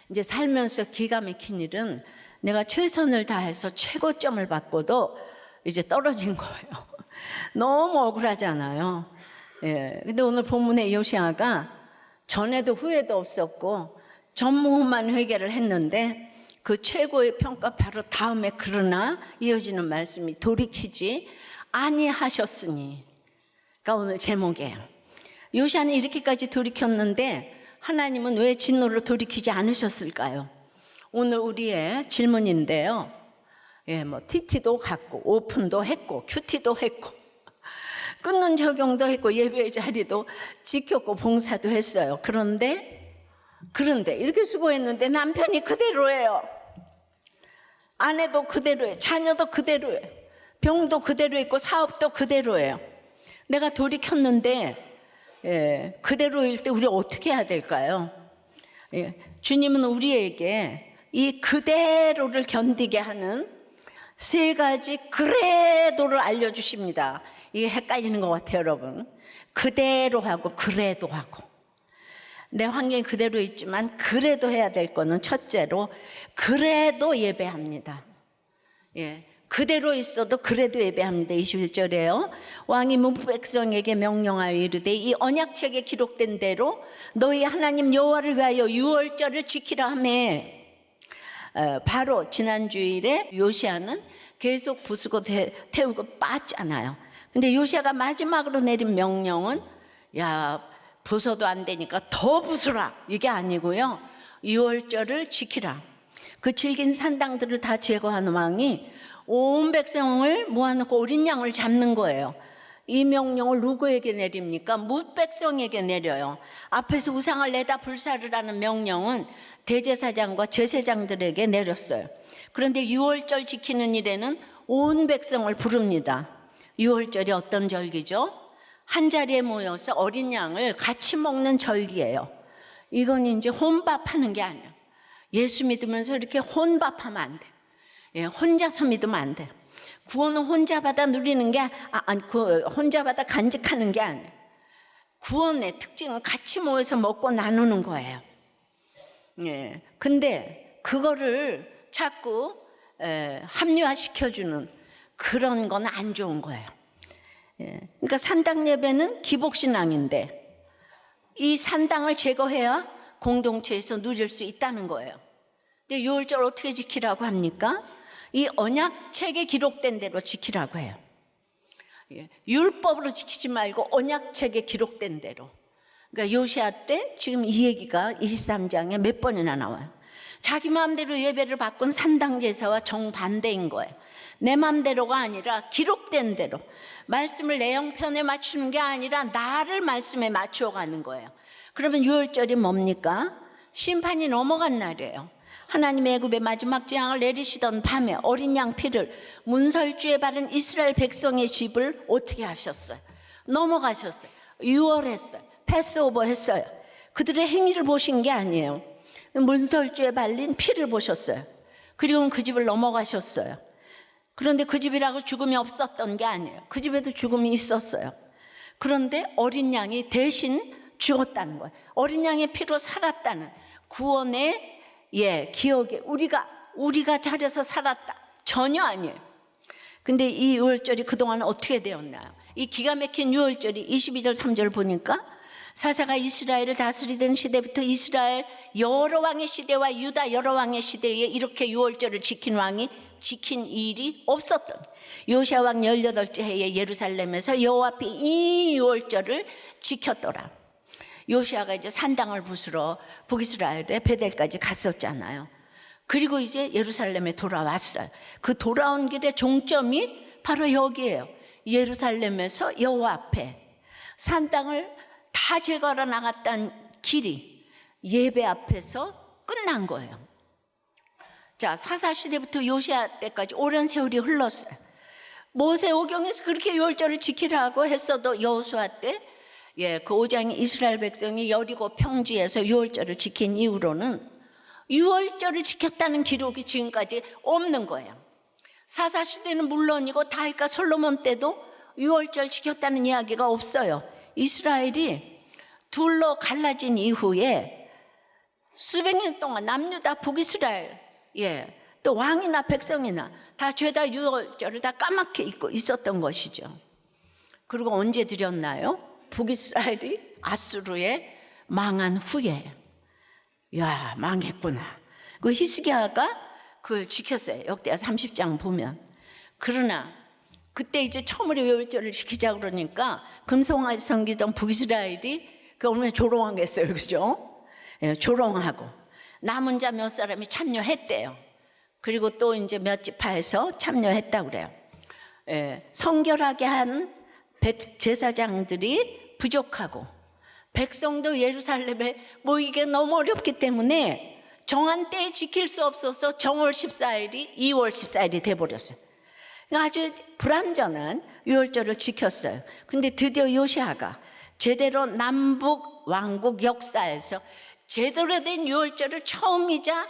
이제 살면서 기가 막힌 일은 내가 최선을 다해서 최고점을 받고도 이제 떨어진 거예요. 너무 억울하잖아요. 예. 근데 오늘 본문의 요시아가 전에도 후회도 없었고 전무후무한 회개를 했는데 그 최고의 평가 바로 다음에 그러나 이어지는 말씀이 돌이키지 아니하셨으니. 가 오늘 제목이에요. 요시아는 이렇게까지 돌이켰는데 하나님은 왜 진노를 돌이키지 않으셨을까요? 오늘 우리의 질문인데요. 예, 뭐 TT도 갔고 오픈도 했고 큐티도 했고 끊는 적용도 했고 예배의 자리도 지켰고 봉사도 했어요. 그런데 이렇게 수고했는데 남편이 그대로예요. 아내도 그대로예요. 자녀도 그대로예요. 병도 그대로 있고 사업도 그대로예요. 내가 돌이켰는데 그대로일 때 우리 어떻게 해야 될까요? 주님은 우리에게 이 그대로를 견디게 하는 세 가지 그래도를 알려주십니다. 이게 헷갈리는 것 같아요, 여러분. 그대로 하고 그래도 하고. 내 환경이 그대로 있지만 그래도 해야 될 거는 첫째로 그래도 예배합니다. 그대로 있어도 그래도 예배합니다. 21절에요. 왕이 문부 백성에게 명령하여 이르되 이 언약책에 기록된 대로 너희 하나님 여호와를 위하여 유월절을 지키라 하며, 바로 지난 주일에 요시아는 계속 부수고 태우고 빠졌잖아요. 근데 요시아가 마지막으로 내린 명령은 야 부숴도 안 되니까 더 부수라, 이게 아니고요. 유월절을 지키라. 그 질긴 산당들을 다 제거하는 왕이 온 백성을 모아놓고 어린 양을 잡는 거예요. 이 명령을 누구에게 내립니까? 뭇 백성에게 내려요. 앞에서 우상을 내다 불사를 하는 명령은 대제사장과 제사장들에게 내렸어요. 그런데 유월절 지키는 일에는 온 백성을 부릅니다. 유월절이 어떤 절기죠? 한 자리에 모여서 어린 양을 같이 먹는 절기예요. 이건 이제 혼밥하는 게 아니에요. 예수 믿으면서 이렇게 혼밥하면 안 돼. 혼자서 믿으면 안 돼. 구원은 혼자 받아 누리는 게 혼자 받아 간직하는 게 아니에요. 구원의 특징은 같이 모여서 먹고 나누는 거예요. 근데 그거를 자꾸 합리화시켜주는 그런 건 안 좋은 거예요. 그러니까 산당 예배는 기복신앙인데 이 산당을 제거해야 공동체에서 누릴 수 있다는 거예요. 근데 유월절 어떻게 지키라고 합니까? 이 언약책에 기록된 대로 지키라고 해요. 율법으로 지키지 말고 언약책에 기록된 대로. 그러니까 요시아 때 지금 이 얘기가 23장에 몇 번이나 나와요. 자기 마음대로 예배를 바꾼 산당 제사와 정반대인 거예요. 내 마음대로가 아니라 기록된 대로 말씀을 내 형편에 맞추는 게 아니라 나를 말씀에 맞추어가는 거예요. 그러면 유월절이 뭡니까? 심판이 넘어간 날이에요. 하나님의 애굽의 마지막 재앙을 내리시던 밤에 어린 양 피를 문설주에 바른 이스라엘 백성의 집을 어떻게 하셨어요? 넘어가셨어요. 유월했어요. 패스오버 했어요. 그들의 행위를 보신 게 아니에요. 문설주에 발린 피를 보셨어요. 그리고 그 집을 넘어가셨어요. 그런데 그 집이라고 죽음이 없었던 게 아니에요. 그 집에도 죽음이 있었어요. 그런데 어린 양이 대신 죽었다는 거예요. 어린 양의 피로 살았다는 구원의 기억에 우리가 잘해서 살았다. 전혀 아니에요. 근데 이 유월절이 그동안 어떻게 되었나요? 이 기가 막힌 유월절이 22절 3절 보니까 사사가 이스라엘을 다스리던 시대부터 이스라엘 여러 왕의 시대와 유다 여러 왕의 시대에 이렇게 유월절을 지킨 왕이 지킨 일이 없었던 요시아 왕 18째 해에 예루살렘에서 여호와 앞에 이 유월절을 지켰더라. 요시아가 이제 산당을 부수러 북이스라엘의 베델까지 갔었잖아요. 그리고 이제 예루살렘에 돌아왔어요. 그 돌아온 길의 종점이 바로 여기예요. 예루살렘에서 여호와 앞에 산당을 다 제거하러 나갔던 길이 예배 앞에서 끝난 거예요. 자, 사사 시대부터 요시아 때까지 오랜 세월이 흘렀어요. 모세오경에서 그렇게 유월절을 지키라고 했어도 여호수아 때 그 5장의 이스라엘 백성이 여리고 평지에서 유월절을 지킨 이후로는 유월절을 지켰다는 기록이 지금까지 없는 거예요. 사사 시대는 물론이고 다윗과 솔로몬 때도 유월절 지켰다는 이야기가 없어요. 이스라엘이 둘로 갈라진 이후에 수백 년 동안 남유다 북이스라엘, 또 왕이나 백성이나 다 죄다 유월절을 다 까맣게 잊고 있었던 것이죠. 그리고 언제 드렸나요? 북이스라엘이 아수르에 망한 후에. 야, 망했구나. 그 히스기야가 그걸 지켰어요. 역대하 30장 보면. 그러나 그때 이제 처음으로 유월절을 지키자 그러니까 금송아지 섬기던 북이스라엘이 그 얼마나 조롱하겠어요, 그죠? 조롱하고 남은 자 몇 사람이 참여했대요. 그리고 또 이제 몇 지파에서 참여했다고 그래요. 성결하게 한 제사장들이 부족하고 백성도 예루살렘에 모이기가 너무 어렵기 때문에 정한 때에 지킬 수 없어서 정월 14일이 2월 14일이 돼버렸어요. 아주 불완전한 유월절을 지켰어요. 근데 드디어 요시아가 제대로 남북 왕국 역사에서 제대로 된 유월절을 처음이자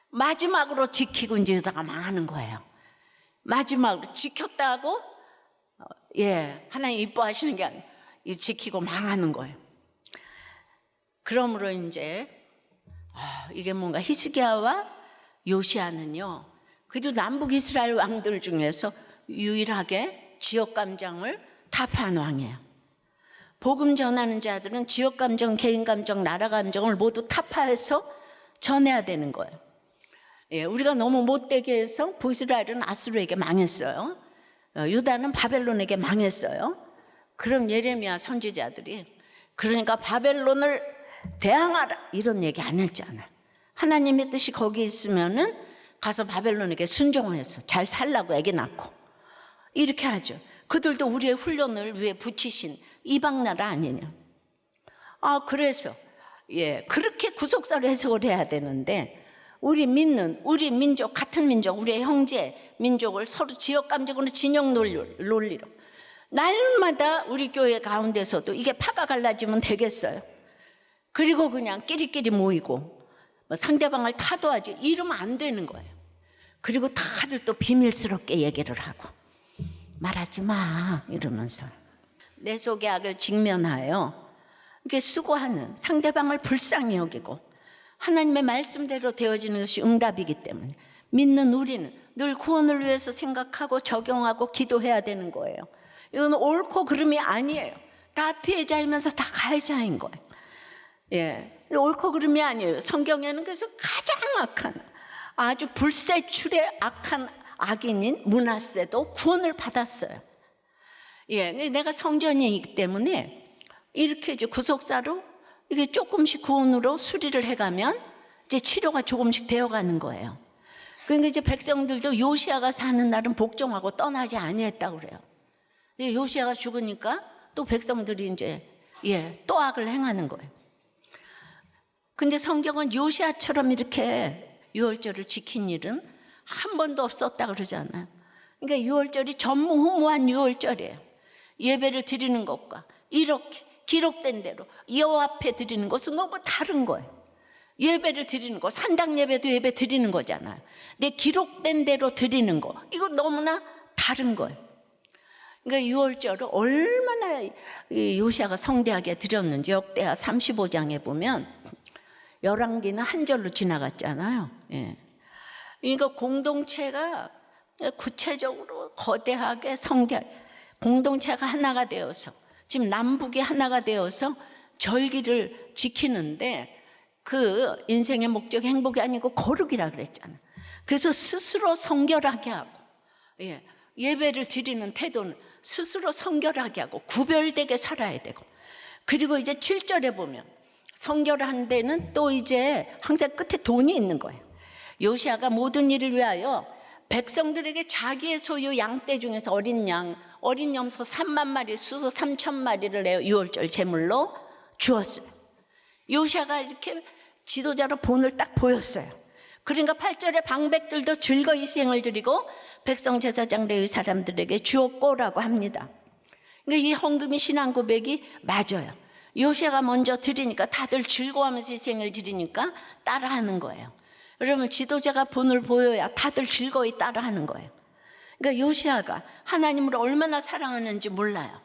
마지막으로 지키고 이제 유다가 망하는 거예요. 마지막으로 지켰다고 하나님 이뻐하시는 게 아니에요. 지키고 망하는 거예요. 그러므로 이제 이게 뭔가 히스기야와 요시아는요, 그래도 남북 이스라엘 왕들 중에서 유일하게 지역 감정을 타파한 왕이에요. 복음 전하는 자들은 지역 감정, 개인 감정, 나라 감정을 모두 타파해서 전해야 되는 거예요. 우리가 너무 못되게 해서 북이스라엘은 아수르에게 망했어요. 유다는 바벨론에게 망했어요. 그럼 예레미야 선지자들이 그러니까 바벨론을 대항하라 이런 얘기 안 했잖아요. 하나님의 뜻이 거기 있으면은 가서 바벨론에게 순종해서 잘 살라고 애기 낳고 이렇게 하죠. 그들도 우리의 훈련을 위해 붙이신 이방 나라 아니냐. 그래서 그렇게 구속사를 해석을 해야 되는데 우리 믿는 우리 민족 같은 민족 우리의 형제 민족을 서로 지역 감정으로 진영 논리로 날마다 우리 교회 가운데서도 이게 파가 갈라지면 되겠어요. 그리고 그냥 끼리끼리 모이고 상대방을 타도하지 이러면 안 되는 거예요. 그리고 다들 또 비밀스럽게 얘기를 하고 말하지 마 이러면서 내 속의 악을 직면하여 이렇게 수고하는 상대방을 불쌍히 여기고 하나님의 말씀대로 되어지는 것이 응답이기 때문에 믿는 우리는 늘 구원을 위해서 생각하고 적용하고 기도해야 되는 거예요. 이건 옳고 그름이 아니에요. 다 피해자이면서 다 가해자인 거예요. 옳고 그름이 아니에요. 성경에는 그래서 가장 악한 아주 불세출의 악한 악인인 므낫세도 구원을 받았어요. 내가 성전이기 때문에 이렇게 이제 구속사로 이게 조금씩 구원으로 수리를 해가면 이제 치료가 조금씩 되어가는 거예요. 그러니까 이제 백성들도 요시아가 사는 날은 복종하고 떠나지 아니했다고 그래요. 요시아가 죽으니까 또 백성들이 이제 또 악을 행하는 거예요. 근데 성경은 요시아처럼 이렇게 유월절을 지킨 일은 한 번도 없었다 그러잖아요. 그러니까 유월절이 전무후무한 유월절이에요. 예배를 드리는 것과 이렇게 기록된 대로 여호와 앞에 드리는 것은 너무 다른 거예요. 예배를 드리는 거, 산당 예배도 예배 드리는 거잖아요. 근데 기록된 대로 드리는 거, 이거 너무나 다른 거예요. 그러니까 유월절을 얼마나 요시아가 성대하게 드렸는지 역대하 35장에 보면 열왕기는 한 절로 지나갔잖아요. 그러니까 공동체가 구체적으로 거대하게 성대하게 공동체가 하나가 되어서 지금 남북이 하나가 되어서 절기를 지키는데 그 인생의 목적 행복이 아니고 거룩이라 그랬잖아요. 그래서 스스로 성결하게 하고 예배를 드리는 태도는 스스로 성결하게 하고 구별되게 살아야 되고 그리고 이제 7절에 보면 성결한 데는 또 이제 항상 끝에 돈이 있는 거예요. 요시아가 모든 일을 위하여 백성들에게 자기의 소유 양떼 중에서 어린 염소 3만 마리, 수소 3천 마리를 내어 유월절 제물로 주었어요. 요시아가 이렇게 지도자로 본을 딱 보였어요. 그러니까 8절에 방백들도 즐거이 희생을 드리고 백성 제사장 레위 사람들에게 주었고라고 합니다. 그러니까 이 헌금이 신앙 고백이 맞아요. 요시아가 먼저 드리니까 다들 즐거워하면서 희생을 드리니까 따라하는 거예요. 여러분 지도자가 본을 보여야 다들 즐거이 따라하는 거예요. 그러니까 요시아가 하나님을 얼마나 사랑하는지 몰라요.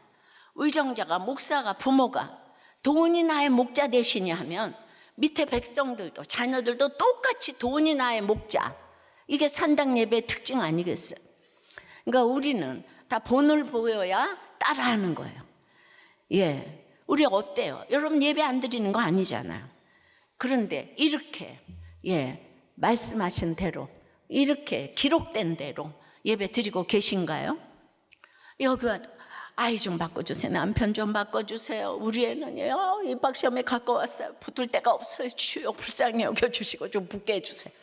의정자가 목사가 부모가 돈이 나의 목자 되시니 하면 밑에 백성들도 자녀들도 똑같이 돈이 나의 목자. 이게 산당 예배의 특징 아니겠어요? 그러니까 우리는 다 본을 보여야 따라하는 거예요. 예, 우리 어때요? 여러분 예배 안 드리는 거 아니잖아요. 그런데 이렇게 말씀하신 대로 이렇게 기록된 대로 예배 드리고 계신가요? 여기 와도 아이 좀 바꿔주세요. 남편 좀 바꿔주세요. 우리 애는 입학시험에 가까웠어요. 붙을 데가 없어요. 주여 불쌍히 여겨주시고 좀 붙게 해주세요.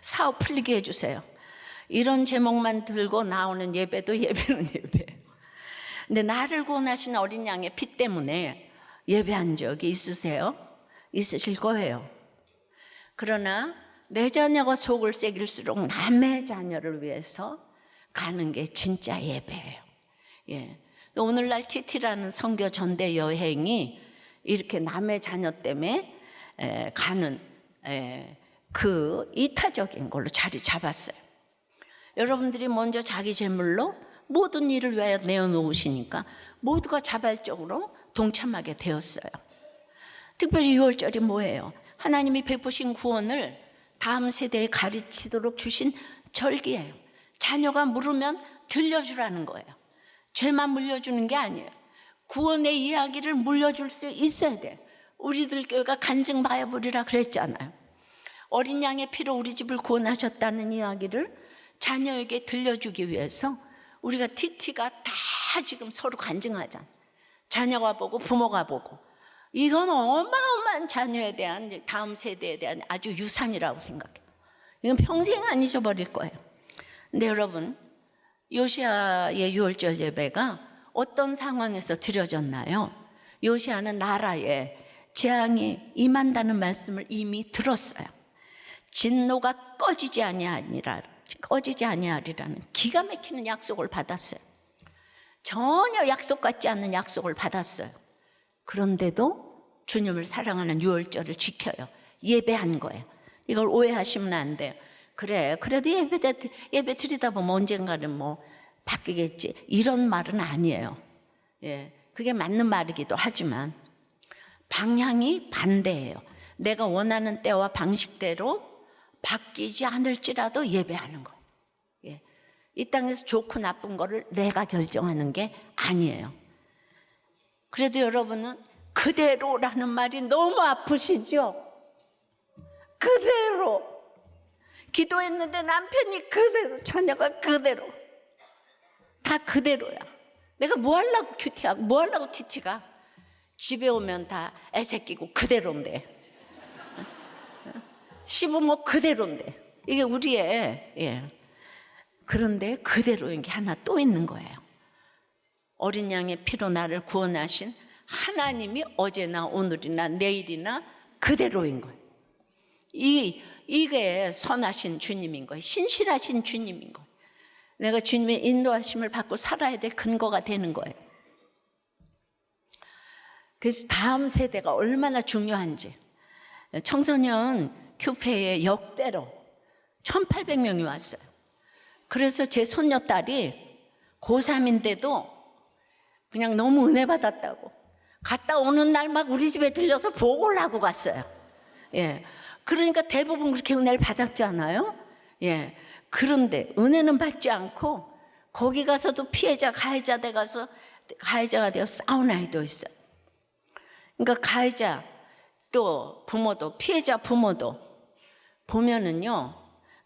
사업 풀리게 해주세요. 이런 제목만 들고 나오는 예배도 예배는 예배예요. 근데 나를 구원하신 어린 양의 피 때문에 예배한 적이 있으세요? 있으실 거예요. 그러나 내 자녀가 속을 새길수록 남의 자녀를 위해서 가는 게 진짜 예배예요. 예. 오늘날 TT라는 선교 전대 여행이 이렇게 남의 자녀 때문에 가는 그 이타적인 걸로 자리 잡았어요. 여러분들이 먼저 자기 재물로 모든 일을 위하여 내어놓으시니까 모두가 자발적으로 동참하게 되었어요. 특별히 6월절이 뭐예요? 하나님이 베푸신 구원을 다음 세대에 가르치도록 주신 절기예요. 자녀가 물으면 들려주라는 거예요. 죄만 물려주는 게 아니에요. 구원의 이야기를 물려줄 수 있어야 돼. 우리들 교회가 간증 바이블이라 그랬잖아요. 어린 양의 피로 우리 집을 구원하셨다는 이야기를 자녀에게 들려주기 위해서 우리가 TT가 다 지금 서로 간증하잖아요. 자녀가 보고 부모가 보고. 이건 어마어마한 자녀에 대한 다음 세대에 대한 아주 유산이라고 생각해요. 이건 평생 안 잊어버릴 거예요. 근데 여러분, 요시아의 6월절 예배가 어떤 상황에서 드려졌나요? 요시아는 나라에 재앙이 임한다는 말씀을 이미 들었어요. 진노가 꺼지지 아니하리라는 기가 막히는 약속을 받았어요. 전혀 약속 같지 않는 약속을 받았어요. 그런데도 주님을 사랑하는 6월절을 지켜요. 예배한 거예요. 이걸 오해하시면 안 돼요. 그래도 예배 드리다 보면 언젠가는 뭐 바뀌겠지, 이런 말은 아니에요. 예, 그게 맞는 말이기도 하지만 방향이 반대예요. 내가 원하는 때와 방식대로 바뀌지 않을지라도 예배하는 거. 예, 이 땅에서 좋고 나쁜 거를 내가 결정하는 게 아니에요. 그래도 여러분은 그대로라는 말이 너무 아프시죠? 그대로. 기도했는데 남편이 그대로, 자녀가 그대로. 다 그대로야. 내가 뭐 하려고 큐티하고 뭐 하려고 TT가. 집에 오면 다 애새끼고 그대로인데. 시부모 그대로인데. 이게 우리의 그런데 그대로인 게 하나 또 있는 거예요. 어린 양의 피로 나를 구원하신 하나님이 어제나 오늘이나 내일이나 그대로인 거예요. 이게 선하신 주님인 거예요. 신실하신 주님인 거예요. 내가 주님의 인도하심을 받고 살아야 될 근거가 되는 거예요. 그래서 다음 세대가 얼마나 중요한지. 청소년 큐페에 역대로 1,800명이 왔어요. 그래서 제 손녀딸이 고3인데도 그냥 너무 은혜 받았다고 갔다 오는 날 막 우리 집에 들려서 보고를 하고 갔어요. 예. 그러니까 대부분 그렇게 은혜를 받았잖아요. 예. 그런데 은혜는 받지 않고 거기 가서도 피해자, 가해자가 되어 싸운 아이도 있어요. 그러니까 가해자 또 부모도, 피해자 부모도 보면은요,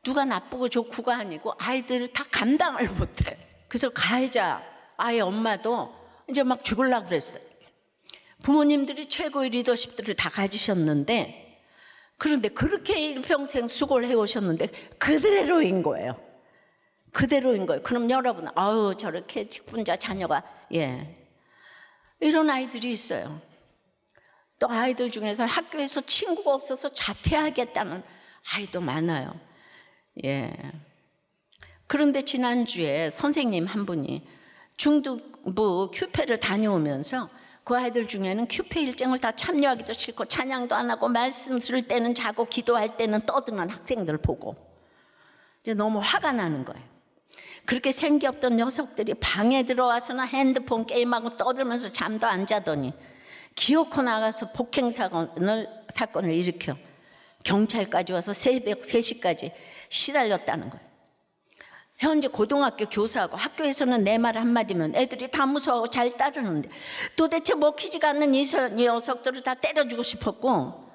누가 나쁘고 좋고가 아니고 아이들을 다 감당을 못해. 그래서 가해자 아이 엄마도 이제 막 죽으려고 그랬어요. 부모님들이 최고의 리더십들을 다 가지셨는데, 그런데 그렇게 일평생 수고를 해오셨는데 그대로인 거예요. 그대로인 거예요. 그럼 여러분, 저렇게 직분자 자녀가, 이런 아이들이 있어요. 또 아이들 중에서 학교에서 친구가 없어서 자퇴하겠다는 아이도 많아요. 그런데 지난주에 선생님 한 분이 중등부 큐페를 다녀오면서 그 아이들 중에는 큐페 일정을 다 참여하기도 싫고 찬양도 안 하고 말씀 들을 때는 자고 기도할 때는 떠드는 학생들 보고 이제 너무 화가 나는 거예요. 그렇게 생기 없던 녀석들이 방에 들어와서는 핸드폰 게임하고 떠들면서 잠도 안 자더니 기어코 나가서 폭행 사건을 일으켜 경찰까지 와서 새벽 3시까지 시달렸다는 거예요. 현재 고등학교 교사하고 학교에서는 내 말 한마디면 애들이 다 무서워하고 잘 따르는데 도대체 먹히지가 않는 이 녀석들을 다 때려주고 싶었고,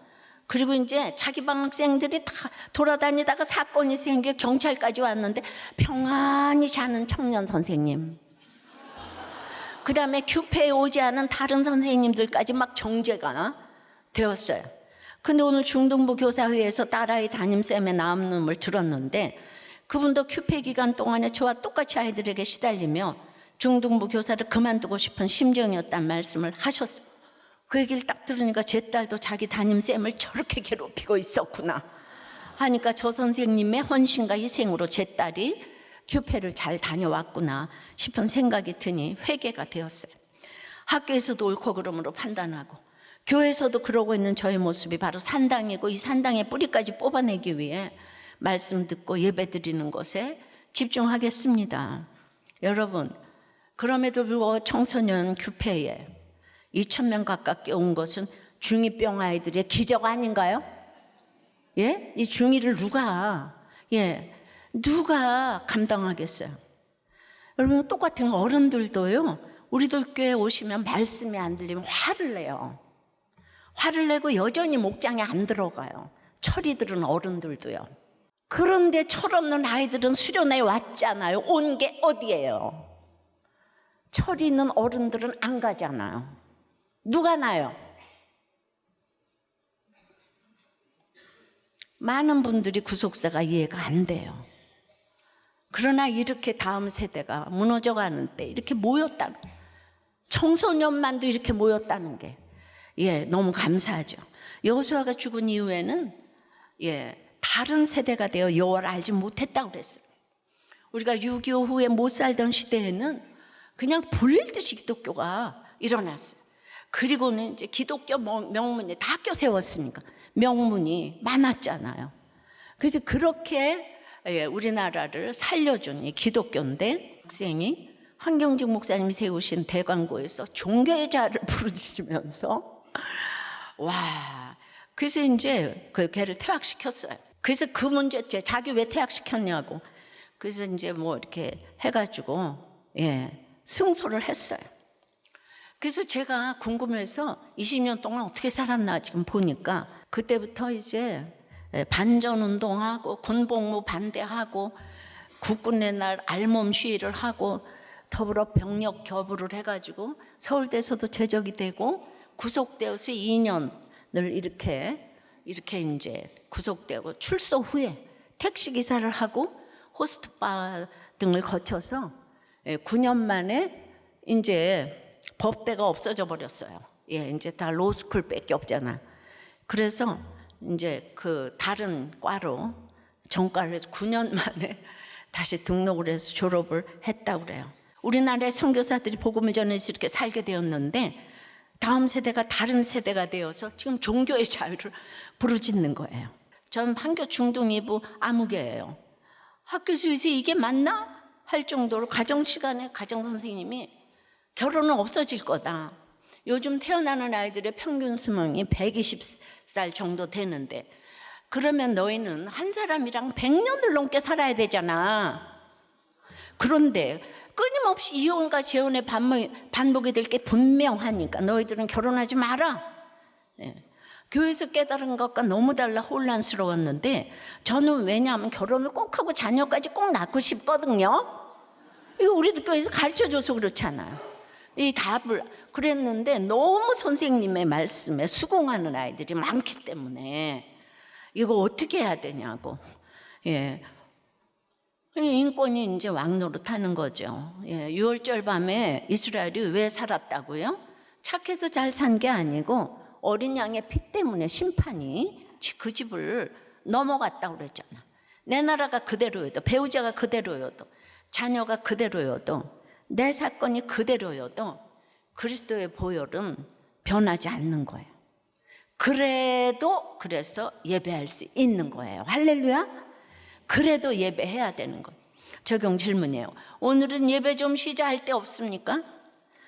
그리고 이제 자기 반 학생들이 다 돌아다니다가 사건이 생겨 경찰까지 왔는데 평안히 자는 청년 선생님, 그 다음에 규패에 오지 않은 다른 선생님들까지 막 정죄가 되었어요. 근데 오늘 중등부 교사회에서 딸아이 담임쌤의 남음을 들었는데, 그분도 규패 기간 동안에 저와 똑같이 아이들에게 시달리며 중등부 교사를 그만두고 싶은 심정이었단 말씀을 하셨어요. 그 얘기를 딱 들으니까 제 딸도 자기 담임쌤을 저렇게 괴롭히고 있었구나 하니까 저 선생님의 헌신과 희생으로 제 딸이 규패를 잘 다녀왔구나 싶은 생각이 드니 회개가 되었어요. 학교에서도 옳고 그름으로 판단하고 교회에서도 그러고 있는 저의 모습이 바로 산당이고, 이 산당의 뿌리까지 뽑아내기 위해 말씀 듣고 예배 드리는 것에 집중하겠습니다. 여러분, 그럼에도 불구하고 청소년 규패에 2,000명 가깝게 온 것은 중2병 아이들의 기적 아닌가요? 예? 이 중2를 누가 감당하겠어요? 여러분, 똑같은 어른들도요, 우리들 교회 오시면 말씀이 안 들리면 화를 내요. 화를 내고 여전히 목장에 안 들어가요. 철이들은 어른들도요. 그런데 철없는 아이들은 수련회 왔잖아요. 온 게 어디예요? 철이 있는 어른들은 안 가잖아요. 누가 나요? 많은 분들이 구속사가 이해가 안 돼요. 그러나 이렇게 다음 세대가 무너져가는 때 이렇게 모였다는, 청소년만도 이렇게 모였다는 게 너무 감사하죠. 여호수아가 죽은 이후에는 다른 세대가 되어 여호와를 알지 못했다고 그랬어요. 우리가 6.25 후에 못 살던 시대에는 그냥 불릴듯이 기독교가 일어났어요. 그리고는 이제 기독교 명문이 다 학교 세웠으니까 명문이 많았잖아요. 그래서 그렇게 우리나라를 살려준 이 기독교인데, 학생이 황경직 목사님이 세우신 대광고에서 종교의 자를 부르짖으면서 그래서 이제 그 걔를 퇴학시켰어요. 그래서 그 문제째, 자기 왜 퇴학시켰냐고. 그래서 이제 뭐 이렇게 해가지고 승소를 했어요. 그래서 제가 궁금해서 20년 동안 어떻게 살았나 지금 보니까, 그때부터 이제 반전운동하고 군복무 반대하고 국군의 날 알몸 시위를 하고 더불어 병력 겨부를 해가지고 서울대에서도 제적이 되고 구속되어서 2년을 이렇게 이제 구속되고 출소 후에 택시기사를 하고 호스트바 등을 거쳐서 9년 만에 이제 법대가 없어져 버렸어요. 이제 다 로스쿨밖에 없잖아. 그래서 이제 그 다른 과로 전과를 해서 9년 만에 다시 등록을 해서 졸업을 했다고 그래요. 우리나라의 선교사들이 복음을 전해서 이렇게 살게 되었는데, 다음 세대가 다른 세대가 되어서 지금 종교의 자유를 부르짖는 거예요. 전 판교 중등이부 아무개예요. 학교에서 요새 이게 맞나? 할 정도로 가정시간에 가정선생님이 결혼은 없어질 거다. 요즘 태어나는 아이들의 평균 수명이 120살 정도 되는데, 그러면 너희는 한 사람이랑 100년을 넘게 살아야 되잖아. 그런데 끊임없이 이혼과 재혼의 반복이 될 게 분명하니까 너희들은 결혼하지 마라. 교회에서 깨달은 것과 너무 달라 혼란스러웠는데, 저는 왜냐하면 결혼을 꼭 하고 자녀까지 꼭 낳고 싶거든요. 이거 우리도 교회에서 가르쳐줘서 그렇잖아요. 이 답을 그랬는데, 너무 선생님의 말씀에 수긍하는 아이들이 많기 때문에 이거 어떻게 해야 되냐고. 인권이 이제 왕노릇하는 거죠. 6월절 밤에 이스라엘이 왜 살았다고요? 착해서 잘 산 게 아니고 어린 양의 피 때문에 심판이 그 집을 넘어갔다고 그랬잖아. 내 나라가 그대로여도, 배우자가 그대로여도, 자녀가 그대로여도, 내 사건이 그대로여도 그리스도의 보혈은 변하지 않는 거예요. 그래서 예배할 수 있는 거예요. 할렐루야. 그래도 예배해야 되는 거예요. 적용 질문이에요. 오늘은 예배 좀 쉬자 할 때 없습니까?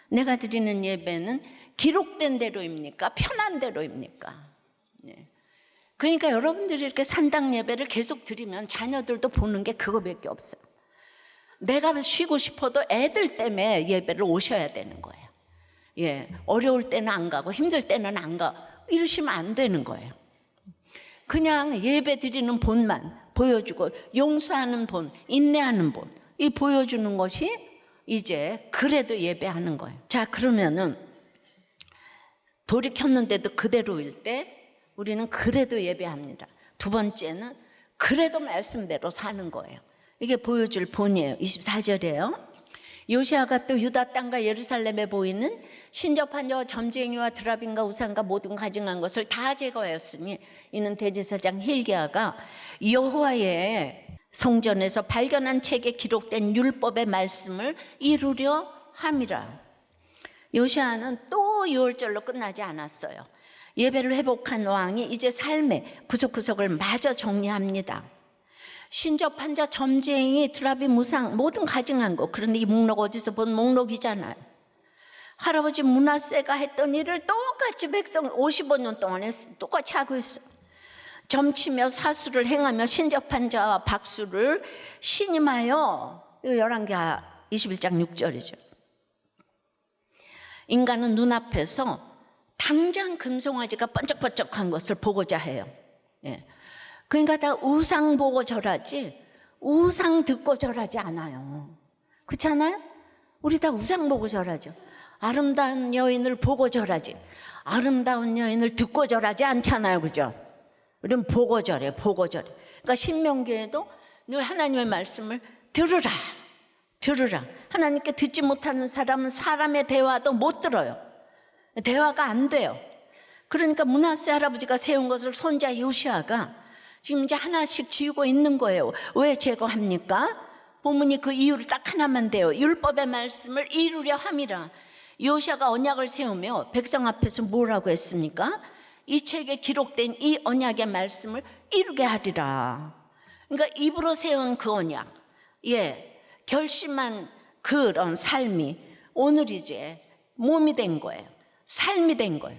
내가 드리는 예배는 기록된 대로입니까? 편한 대로입니까? 네. 그러니까 여러분들이 이렇게 산당 예배를 계속 드리면 자녀들도 보는 게 그거밖에 없어요. 내가 쉬고 싶어도 애들 때문에 예배를 오셔야 되는 거예요. 예, 어려울 때는 안 가고 힘들 때는 안 가. 이러시면 안 되는 거예요. 그냥 예배 드리는 본만 보여주고 용서하는 본, 인내하는 본, 이 보여주는 것이 이제 그래도 예배하는 거예요. 자, 그러면은 돌이 켰는데도 그대로일 때 우리는 그래도 예배합니다. 두 번째는 그래도 말씀대로 사는 거예요. 이게 보여줄 본이에요. 24절이에요. 요시아가 또 유다 땅과 예루살렘에 보이는 신접한 점쟁이와 드라빈과 우상과 모든 가증한 것을 다 제거하였으니 이는 대제사장 hilki야가 여호와의 성전에서 발견한 책에 기록된 율법의 말씀을 이루려 함이라. 요시아는 또 6월절로 끝나지 않았어요. 예배를 회복한 왕이 이제 삶의 구석구석을 마저 정리합니다. 신접한 자, 점쟁이, 드라비, 무상 모든 가증한 거. 그런데 이 목록 어디서 본 목록이잖아요. 할아버지 므낫세가 했던 일을 똑같이 백성 55년 동안 똑같이 하고 있어. 점치며 사수를 행하며 신접한 자와 박수를 신임하여. 열왕기하 21장 6절이죠. 인간은 눈앞에서 당장 금송아지가 번쩍번쩍한 것을 보고자 해요. 예. 그러니까 다 우상 보고 절하지 우상 듣고 절하지 않아요. 그렇지 않아요? 우리 다 우상 보고 절하죠. 아름다운 여인을 보고 절하지 아름다운 여인을 듣고 절하지 않잖아요. 그죠? 우리는 보고 절해, 보고 절해. 그러니까 신명기에도 늘 하나님의 말씀을 들으라, 들으라. 하나님께 듣지 못하는 사람은 사람의 대화도 못 들어요. 대화가 안 돼요. 그러니까 므낫세 할아버지가 세운 것을 손자 요시아가 지금 이제 하나씩 지우고 있는 거예요. 왜 제거합니까? 본문이 그 이유를 딱 하나만 돼요. 율법의 말씀을 이루려 함이라. 요시아가 언약을 세우며 백성 앞에서 뭐라고 했습니까? 이 책에 기록된 이 언약의 말씀을 이루게 하리라. 그러니까 입으로 세운 그 언약, 예, 결심한 그런 삶이 오늘 이제 몸이 된 거예요. 삶이 된 거예요.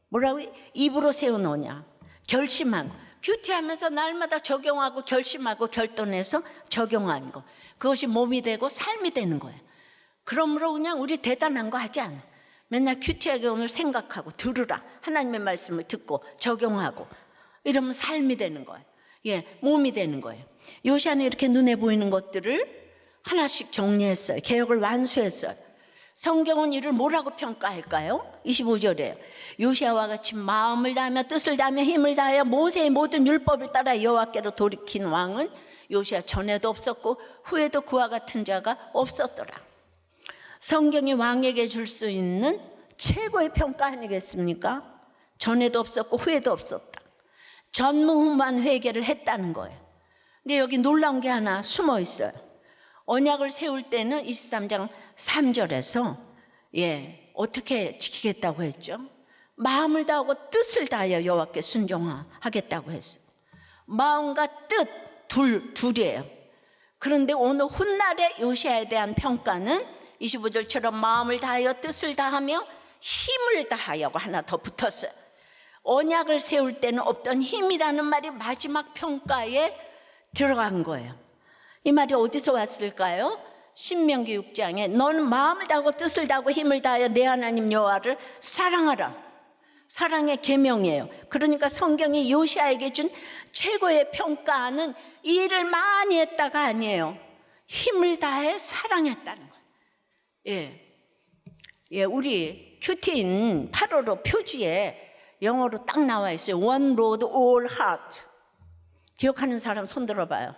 뭐라고? 입으로 세운 언약, 결심하고 큐티하면서 날마다 적용하고 결심하고 결단해서 적용한 거, 그것이 몸이 되고 삶이 되는 거예요. 그러므로 그냥 우리 대단한 거 하지 않아. 맨날 큐티하게 오늘 생각하고 들으라, 하나님의 말씀을 듣고 적용하고 이러면 삶이 되는 거예요. 예, 몸이 되는 거예요. 요시아는 이렇게 눈에 보이는 것들을 하나씩 정리했어요. 개혁을 완수했어요. 성경은 이를 뭐라고 평가할까요? 25절에요. 요시아와 같이 마음을 다하며 뜻을 다하며 힘을 다하여 모세의 모든 율법을 따라 여호와께로 돌이킨 왕은 요시아 전에도 없었고 후에도 그와 같은 자가 없었더라. 성경이 왕에게 줄 수 있는 최고의 평가 아니겠습니까? 전에도 없었고 후에도 없었다. 전무후무한 회개를 했다는 거예요. 근데 여기 놀라운 게 하나 숨어 있어요. 언약을 세울 때는 23장 3절에서 예, 어떻게 지키겠다고 했죠? 마음을 다하고 뜻을 다하여 여호와께 순종하겠다고 했어요. 마음과 뜻 둘이에요. 그런데 오늘 훗날의 요시아에 대한 평가는 25절처럼 마음을 다하여 뜻을 다하며 힘을 다하여가 하나 더 붙었어요. 언약을 세울 때는 없던 힘이라는 말이 마지막 평가에 들어간 거예요. 이 말이 어디서 왔을까요? 신명기 6장에 너는 마음을 다하고 뜻을 다하고 힘을 다하여 내 하나님 여호와를 사랑하라. 사랑의 계명이에요. 그러니까 성경이 요시아에게 준 최고의 평가는 일을 많이 했다가 아니에요. 힘을 다해 사랑했다는 거예요. 예, 예, 우리 큐티인 8월호 표지에 영어로 딱 나와 있어요. One road, all heart. 기억하는 사람 손 들어봐요.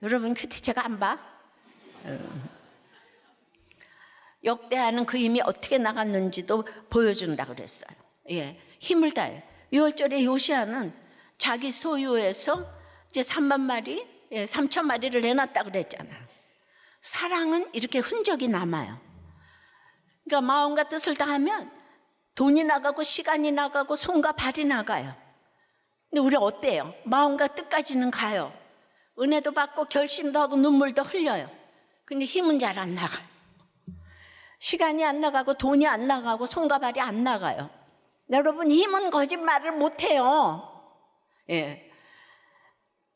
여러분 큐티 제가 안 봐? 역대하는 그 힘이 어떻게 나갔는지도 보여준다 그랬어요. 예, 힘을 다해. 6월절에 요시아는 자기 소유에서 이제 3만 마리, 3천 마리를 내놨다 그랬잖아요. 사랑은 이렇게 흔적이 남아요. 그러니까 마음과 뜻을 다하면 돈이 나가고 시간이 나가고 손과 발이 나가요. 근데 우리 어때요? 마음과 뜻까지는 가요. 은혜도 받고 결심도 하고 눈물도 흘려요. 근데 힘은 잘 안 나가요. 시간이 안 나가고 돈이 안 나가고 손과 발이 안 나가요. 여러분, 힘은 거짓말을 못해요. 예.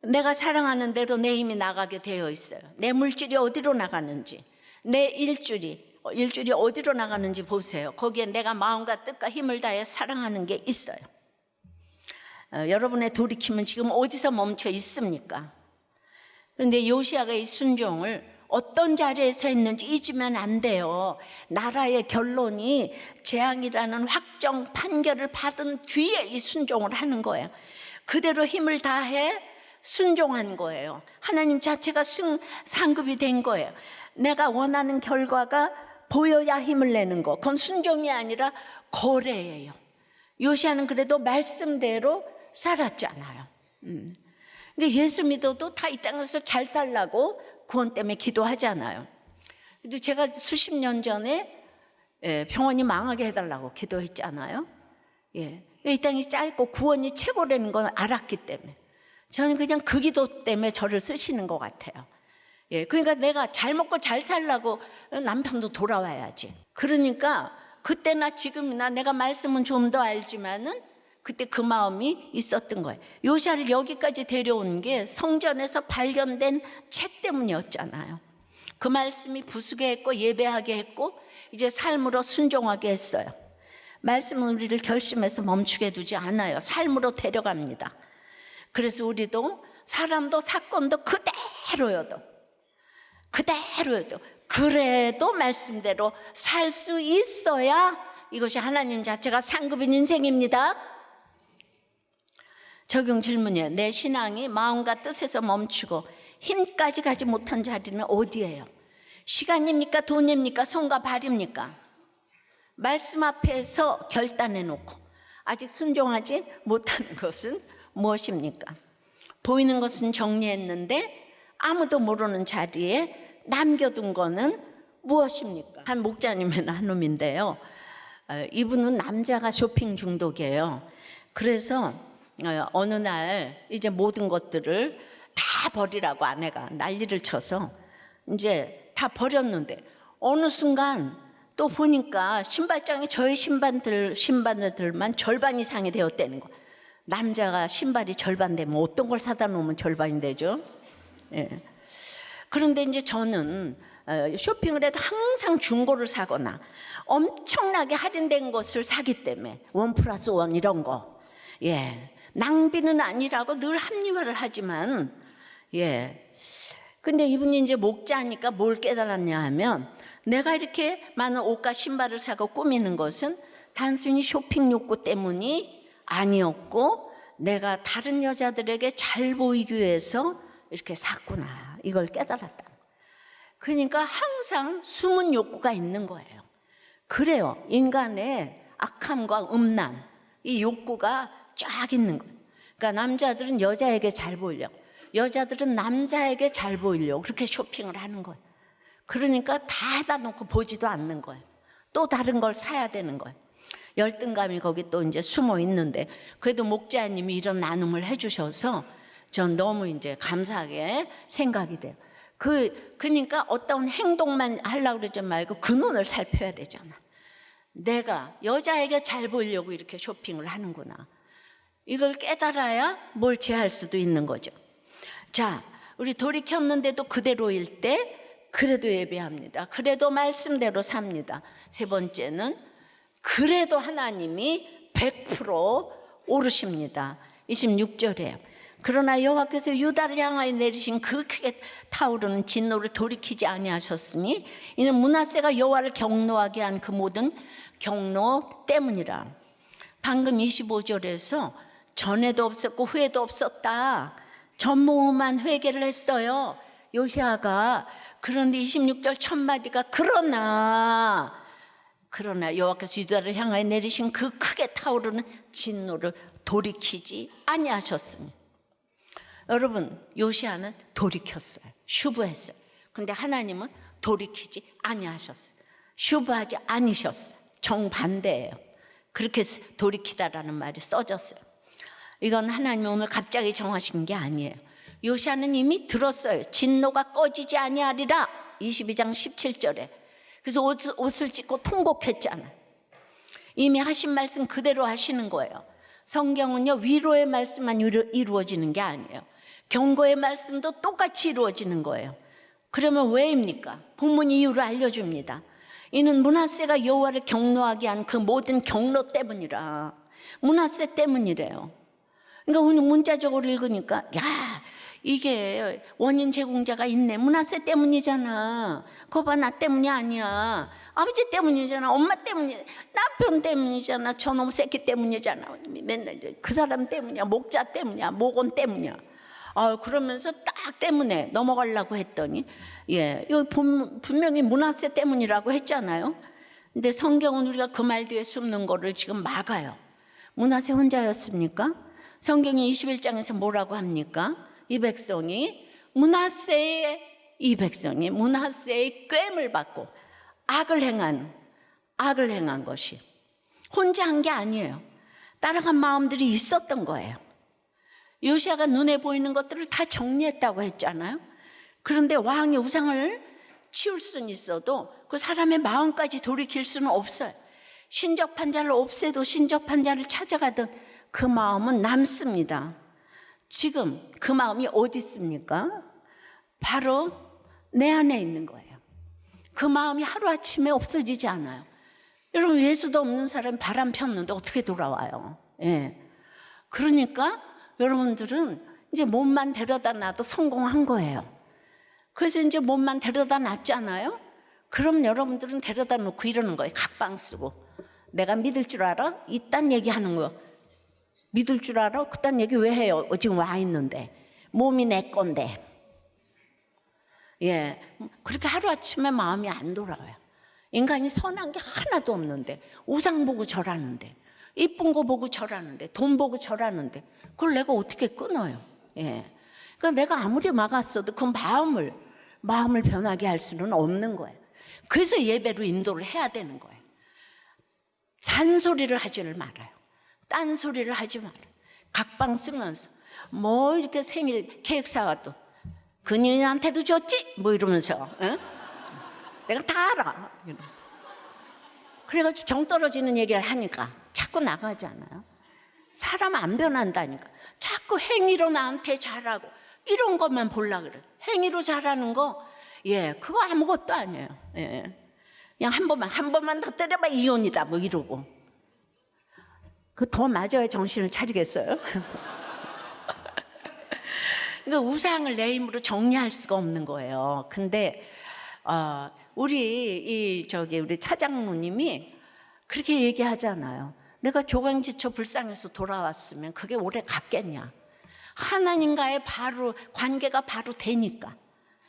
내가 사랑하는 대로 내 힘이 나가게 되어 있어요. 내 물질이 어디로 나가는지, 내 일줄이 어디로 나가는지 보세요. 거기에 내가 마음과 뜻과 힘을 다해 사랑하는 게 있어요. 여러분의 돌이킴은 지금 어디서 멈춰 있습니까? 그런데 요시야가 이 순종을 어떤 자리에서 했는지 잊으면 안 돼요. 나라의 결론이 재앙이라는 확정 판결을 받은 뒤에 이 순종을 하는 거예요. 그대로 힘을 다해 순종한 거예요. 하나님 자체가 상급이 된 거예요. 내가 원하는 결과가 보여야 힘을 내는 거, 그건 순종이 아니라 거래예요. 요시야는 그래도 말씀대로 살았잖아요. 근데 예수 믿어도 다 이 땅에서 잘 살라고 구원 때문에 기도하잖아요. 근데 제가 수십 년 전에 병원이 망하게 해달라고 기도했잖아요. 이 땅이 짧고 구원이 최고라는 걸 알았기 때문에 저는 그냥 그 기도 때문에 저를 쓰시는 것 같아요. 그러니까 내가 잘 먹고 잘 살라고 남편도 돌아와야지. 그러니까 그때나 지금이나 내가 말씀은 좀 더 알지만은 그때 그 마음이 있었던 거예요. 요시야를 여기까지 데려온 게 성전에서 발견된 책 때문이었잖아요. 그 말씀이 부수게 했고 예배하게 했고 이제 삶으로 순종하게 했어요. 말씀은 우리를 결심해서 멈추게 두지 않아요. 삶으로 데려갑니다. 그래서 우리도 사람도 사건도 그대로여도 그래도 말씀대로 살 수 있어야 이것이 하나님 자체가 상급인 인생입니다. 적용 질문이에요. 내 신앙이 마음과 뜻에서 멈추고 힘까지 가지 못한 자리는 어디예요? 시간입니까? 돈입니까? 손과 발입니까? 말씀 앞에서 결단해 놓고 아직 순종하지 못하는 것은 무엇입니까? 보이는 것은 정리했는데 아무도 모르는 자리에 남겨둔 거는 무엇입니까? 한 목자님의 나눔인데요. 이분은 남자가 쇼핑 중독이에요. 그래서 어느 날 이제 모든 것들을 다 버리라고 아내가 난리를 쳐서 이제 다 버렸는데 어느 순간 또 보니까 신발장에 저의 신발들만 절반 이상이 되었다는 거. 남자가 신발이 절반 되면 어떤 걸 사다 놓으면 절반이 되죠? 그런데 이제 저는 쇼핑을 해도 항상 중고를 사거나 엄청나게 할인된 것을 사기 때문에 1+1 이런 거, 낭비는 아니라고 늘 합리화를 하지만, 근데 이분이 이제 목자니까 뭘 깨달았냐 하면 내가 이렇게 많은 옷과 신발을 사고 꾸미는 것은 단순히 쇼핑 욕구 때문이 아니었고 내가 다른 여자들에게 잘 보이기 위해서 이렇게 샀구나, 이걸 깨달았다. 그러니까 항상 숨은 욕구가 있는 거예요. 그래요. 인간의 악함과 음란, 이 욕구가 쫙 있는 거예요. 그러니까 남자들은 여자에게 잘 보이려고, 여자들은 남자에게 잘 보이려고 그렇게 쇼핑을 하는 거예요. 그러니까 다 해다 놓고 보지도 않는 거예요. 또 다른 걸 사야 되는 거예요. 열등감이 거기 또 이제 숨어 있는데, 그래도 목자님이 이런 나눔을 해주셔서 전 너무 이제 감사하게 생각이 돼요. 그러니까 어떤 행동만 하려고 그러지 말고 그 눈을 살펴야 되잖아. 내가 여자에게 잘 보이려고 이렇게 쇼핑을 하는구나. 이걸 깨달아야 뭘 제할 수도 있는 거죠. 자, 우리 돌이켰는데도 그대로일 때 그래도 예배합니다. 그래도 말씀대로 삽니다. 세 번째는 그래도 하나님이 100% 오르십니다. 26절에요. 그러나 여호와께서 유다를 향하여 내리신 그 크게 타오르는 진노를 돌이키지 아니하셨으니 이는 므낫세가 여호와를 경노하게 한 그 모든 경노 때문이라. 방금 25절에서 전에도 없었고 후에도 없었다, 전무후무한 회개를 했어요, 요시야가. 그런데 26절 첫 마디가 그러나 여호와께서 유다를 향하여 내리신 그 크게 타오르는 진노를 돌이키지 아니하셨으니. 여러분, 요시야는 돌이켰어요. 슈브했어요. 근데 하나님은 돌이키지 아니하셨어요. 슈브하지 않으셨어요. 정반대예요. 그렇게 돌이키다라는 말이 써졌어요. 이건 하나님이 오늘 갑자기 정하신 게 아니에요. 요시야는 이미 들었어요. 진노가 꺼지지 아니하리라. 22장 17절에. 그래서 옷을 찢고 통곡했잖아요. 이미 하신 말씀 그대로 하시는 거예요. 성경은요, 위로의 말씀만 이루어지는 게 아니에요. 경고의 말씀도 똑같이 이루어지는 거예요. 그러면 왜입니까? 본문 이유를 알려줍니다. 이는 므낫세가 여호와를 경노하게 한 그 모든 경로 때문이라. 므낫세 때문이래요. 그러니까 오늘 문자적으로 읽으니까 야, 이게 원인 제공자가 있네. 므낫세 때문이잖아. 그거 봐, 나 때문이 아니야. 아버지 때문이잖아. 엄마 때문이야. 남편 때문이잖아. 저놈 새끼 때문이잖아. 맨날 그 사람 때문이야. 목자 때문이야. 목원 때문이야. 그러면서 딱 때문에 넘어가려고 했더니, 여기 분명히 므낫세 때문이라고 했잖아요. 근데 성경은 우리가 그 말 뒤에 숨는 거를 지금 막아요. 므낫세 혼자였습니까? 성경이 21장에서 뭐라고 합니까? 이 백성이 므낫세의 꾀임을 받고 악을 행한 것이 혼자 한 게 아니에요. 따라간 마음들이 있었던 거예요. 요시아가 눈에 보이는 것들을 다 정리했다고 했잖아요. 그런데 왕이 우상을 치울 수는 있어도 그 사람의 마음까지 돌이킬 수는 없어요. 신접한 자를 없애도 신접한 자를 찾아가던 그 마음은 남습니다. 지금 그 마음이 어디 있습니까? 바로 내 안에 있는 거예요. 그 마음이 하루아침에 없어지지 않아요. 여러분, 예수도 없는 사람이 바람 폈는데 어떻게 돌아와요? 그러니까 여러분들은 이제 몸만 데려다 놔도 성공한 거예요. 그래서 이제 몸만 데려다 놨잖아요. 그럼 여러분들은 데려다 놓고 이러는 거예요. 각방 쓰고. 내가 믿을 줄 알아? 이딴 얘기하는 거. 믿을 줄 알아? 그딴 얘기 왜 해요? 지금 와 있는데. 몸이 내 건데. 그렇게 하루아침에 마음이 안 돌아와요. 인간이 선한 게 하나도 없는데, 우상 보고 절하는데, 이쁜 거 보고 절하는데, 돈 보고 절하는데, 그걸 내가 어떻게 끊어요? 그러니까 내가 아무리 막았어도 그 마음을 변하게 할 수는 없는 거예요. 그래서 예배로 인도를 해야 되는 거예요. 잔소리를 하지를 말아요. 딴소리를 하지 말아요. 각방 쓰면서 뭐 이렇게 생일 케이크 사와도 그녀한테도 줬지? 뭐 이러면서 내가 다 알아. 그래가지고 정 떨어지는 얘기를 하니까 자꾸 나가잖아요. 사람 안 변한다니까. 자꾸 행위로 나한테 잘하고 이런 것만 보려고 그래. 행위로 잘하는 거, 그거 아무것도 아니에요. 그냥 한 번만 더 때려봐 이혼이다 뭐 이러고. 그 더 맞아야 정신을 차리겠어요? 그러니까 우상을 내 힘으로 정리할 수가 없는 거예요. 근데 우리 차장로님이 그렇게 얘기하잖아요. 내가 조강지처 불쌍해서 돌아왔으면 그게 오래 갔겠냐? 하나님과의 관계가 바로 되니까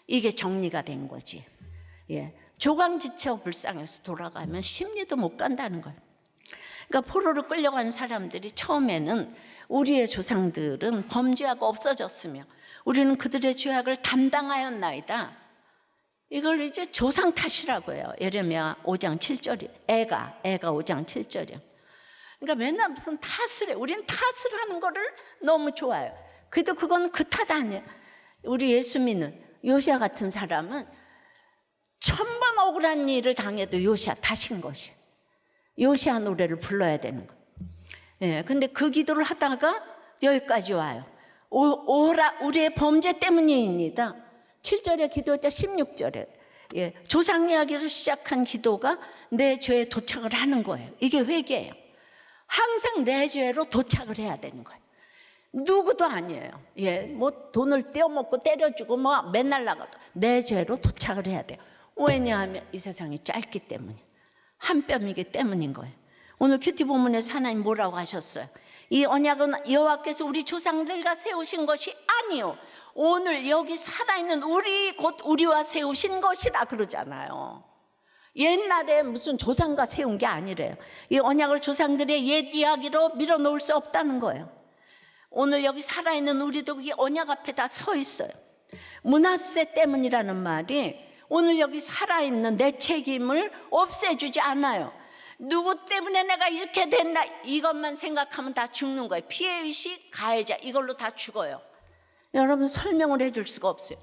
이게 정리가 된 거지. 조강지처 불쌍해서 돌아가면 심리도 못 간다는 거예요. 그러니까 포로로 끌려간 사람들이 처음에는 우리의 조상들은 범죄하고 없어졌으며 우리는 그들의 죄악을 담당하였나이다. 이걸 이제 조상 탓이라고 해요. 예레미야 5장 7절이 애가 5장 7절이요. 그러니까 맨날 무슨 탓을 해. 우리는 탓을 하는 거를 너무 좋아해요. 그래도 그건 그 탓 아니에요. 우리 예수 믿는 요시아 같은 사람은 1000번 억울한 일을 당해도 요시아 탓인 것이에요. 요시아 노래를 불러야 되는 거예요. 근데 그 기도를 하다가 여기까지 와요. 오라 우리의 범죄 때문입니다. 7절에 기도했자 16절에 조상 이야기를 시작한 기도가 내 죄에 도착을 하는 거예요. 이게 회개예요. 항상 내 죄로 도착을 해야 되는 거예요. 누구도 아니에요. 뭐 돈을 떼어먹고 때려주고 뭐 맨날 나가도 내 죄로 도착을 해야 돼요. 왜냐하면 이 세상이 짧기 때문에, 한 뼘이기 때문인 거예요. 오늘 큐티 본문에서 하나님 뭐라고 하셨어요? 이 언약은 여호와께서 우리 조상들과 세우신 것이 아니요 오늘 여기 살아있는 우리 곧 우리와 세우신 것이라 그러잖아요. 옛날에 무슨 조상과 세운 게 아니래요. 이 언약을 조상들의 옛 이야기로 밀어놓을 수 없다는 거예요. 오늘 여기 살아있는 우리도 그게 언약 앞에 다 서 있어요. 므낫세 때문이라는 말이 오늘 여기 살아있는 내 책임을 없애주지 않아요. 누구 때문에 내가 이렇게 됐나 이것만 생각하면 다 죽는 거예요. 피해의식, 가해자 이걸로 다 죽어요. 여러분 설명을 해줄 수가 없어요.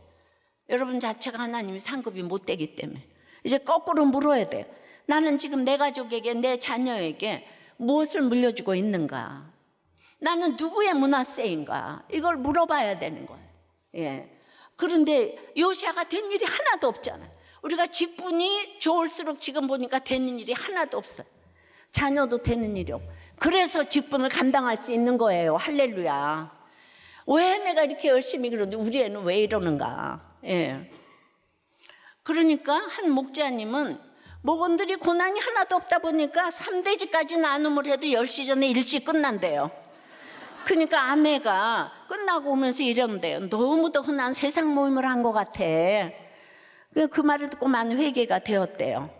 여러분 자체가 하나님이 상급이 못 되기 때문에. 이제 거꾸로 물어야 돼요. 나는 지금 내 가족에게, 내 자녀에게 무엇을 물려주고 있는가? 나는 누구의 문화세인가? 이걸 물어봐야 되는 거예요. 예. 그런데 요시아가 된 일이 하나도 없잖아요. 우리가 직분이 좋을수록 지금 보니까 되는 일이 하나도 없어요. 자녀도 되는 일이 없고. 그래서 직분을 감당할 수 있는 거예요. 할렐루야. 왜 내가 이렇게 열심히 그러는데 우리 애는 왜 이러는가? 예. 그러니까 한 목자님은 목원들이 고난이 하나도 없다 보니까 3대지까지 나눔을 해도 10시 전에 일찍 끝난대요. 그러니까 아내가 끝나고 오면서 이러는데요. 너무도 흔한 세상 모임을 한 것 같아. 그 말을 듣고 많은 회개가 되었대요.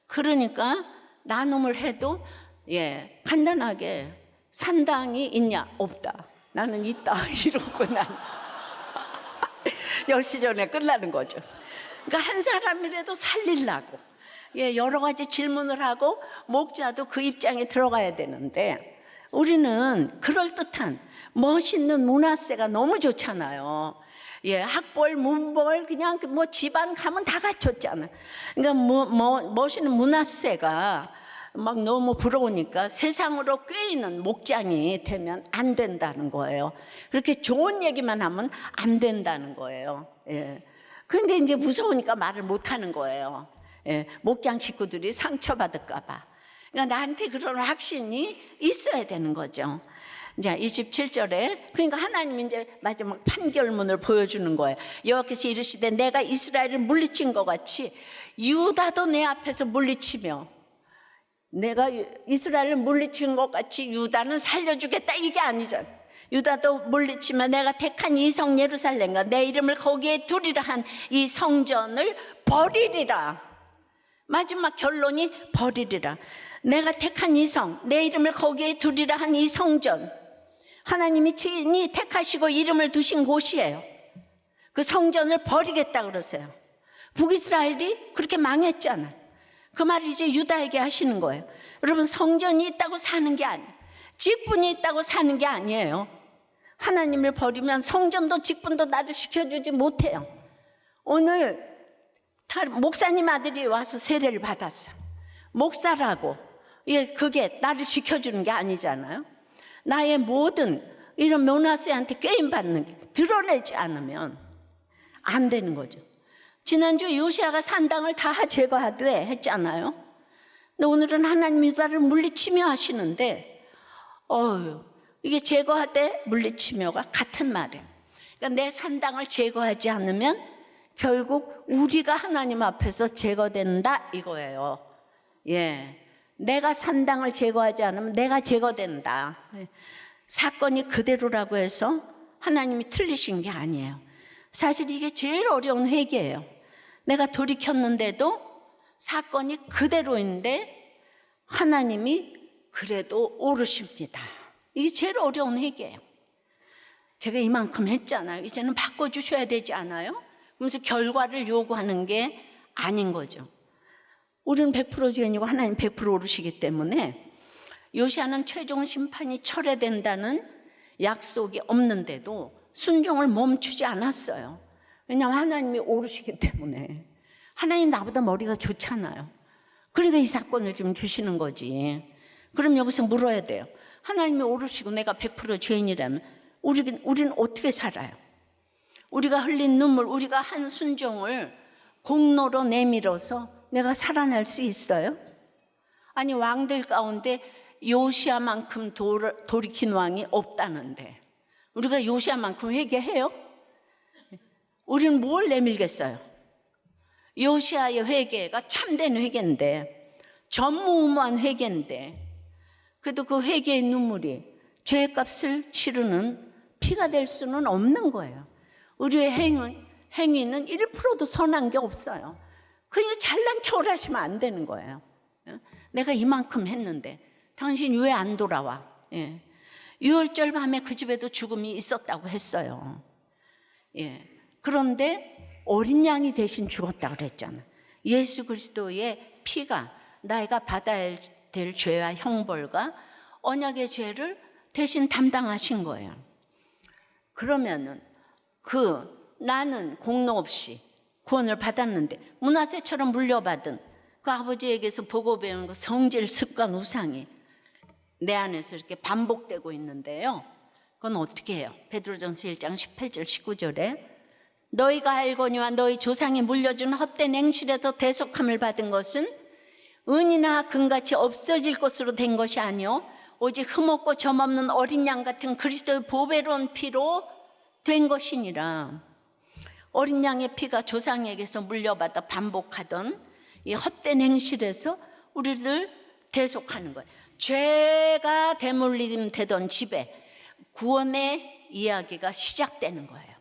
그러니까 나눔을 해도 간단하게 산당이 있냐? 없다. 나는 있다. 이러고 난 10시 전에 끝나는 거죠. 그러니까 한 사람이라도 살리려고 여러 가지 질문을 하고 목자도 그 입장에 들어가야 되는데 우리는 그럴듯한 멋있는 문화세가 너무 좋잖아요. 학벌, 문벌 그냥 뭐 집안 가면 다 갖췄잖아요. 그러니까 멋있는 문화세가 막 너무 부러우니까 세상으로 꿰이는 목장이 되면 안 된다는 거예요. 그렇게 좋은 얘기만 하면 안 된다는 거예요. 근데 이제 무서우니까 말을 못 하는 거예요. 목장 식구들이 상처받을까 봐. 그러니까 나한테 그런 확신이 있어야 되는 거죠. 이제 27절에 그러니까 하나님이 이제 마지막 판결문을 보여주는 거예요. 여호와께서 이르시되 내가 이스라엘을 물리친 것 같이 유다도 내 앞에서 물리치며 내가 이스라엘을 물리친 것 같이 유다는 살려주겠다 이게 아니잖아요. 유다도 물리치며 내가 택한 이 성 예루살렘과 내 이름을 거기에 두리라 한 이 성전을 버리리라. 마지막 결론이 버리리라. 내가 택한 이 성, 내 이름을 거기에 두리라 한 이 성전, 하나님이 친히 택하시고 이름을 두신 곳이에요. 그 성전을 버리겠다 그러세요. 북이스라엘이 그렇게 망했잖아요. 그 말을 이제 유다에게 하시는 거예요. 여러분, 성전이 있다고 사는 게 아니에요. 직분이 있다고 사는 게 아니에요. 하나님을 버리면 성전도 직분도 나를 지켜주지 못해요. 오늘 목사님 아들이 와서 세례를 받았어요. 목사라고 그게 나를 지켜주는 게 아니잖아요. 나의 모든 이런 문화세한테 꾀임받는 게 드러내지 않으면 안 되는 거죠. 지난주에 요시아가 산당을 다 제거하되 했잖아요. 근데 오늘은 하나님이 유다를 물리치며 하시는데 이게 제거하되 물리치며가 같은 말이에요. 그러니까 내 산당을 제거하지 않으면 결국 우리가 하나님 앞에서 제거된다 이거예요. 내가 산당을 제거하지 않으면 내가 제거된다. 사건이 그대로라고 해서 하나님이 틀리신 게 아니에요. 사실 이게 제일 어려운 회개예요. 내가 돌이켰는데도 사건이 그대로인데 하나님이 그래도 오르십니다. 이게 제일 어려운 회개예요. 제가 이만큼 했잖아요. 이제는 바꿔주셔야 되지 않아요? 그러면서 결과를 요구하는 게 아닌 거죠. 우리는 100% 죄인이고 하나님 100% 오르시기 때문에 요시아는 최종 심판이 철회된다는 약속이 없는데도 순종을 멈추지 않았어요. 왜냐하면 하나님이 오르시기 때문에. 하나님 나보다 머리가 좋잖아요. 그러니까 이 사건을 좀 주시는 거지. 그럼 여기서 물어야 돼요. 하나님이 오르시고 내가 100% 죄인이라면 우리는 어떻게 살아요? 우리가 흘린 눈물, 우리가 한 순종을 공로로 내밀어서 내가 살아날 수 있어요? 아니, 왕들 가운데 요시아만큼 돌이킨 왕이 없다는데 우리가 요시아만큼 회개해요? 우리는 뭘 내밀겠어요? 요시아의 회개가 참된 회개인데, 전무후무한 회개인데, 그래도 그 회개의 눈물이 죄값을 치르는 피가 될 수는 없는 거예요. 우리의 행위는 1%도 선한 게 없어요. 그러니까 잘난 척을 하시면 안 되는 거예요. 내가 이만큼 했는데 당신 왜 안 돌아와? 유월절 밤에 그 집에도 죽음이 있었다고 했어요. 그런데 어린 양이 대신 죽었다고 그랬잖아요. 예수 그리스도의 피가 내가 받아야 될 죄와 형벌과 언약의 죄를 대신 담당하신 거예요. 그러면은 나는 공로 없이 구원을 받았는데 므낫세처럼 물려받은 그 아버지에게서 보고 배운 그 성질, 습관, 우상이 내 안에서 이렇게 반복되고 있는데요. 그건 어떻게 해요? 베드로전서 1장 18절 19절에 너희가 알거니와 너희 조상이 물려준 헛된 행실에서 대속함을 받은 것은 은이나 금같이 없어질 것으로 된 것이 아니요 오직 흠없고 점없는 어린 양 같은 그리스도의 보배로운 피로 된 것이니라. 어린 양의 피가 조상에게서 물려받아 반복하던 이 헛된 행실에서 우리를 대속하는 거예요. 죄가 대물림 되던 집에 구원의 이야기가 시작되는 거예요.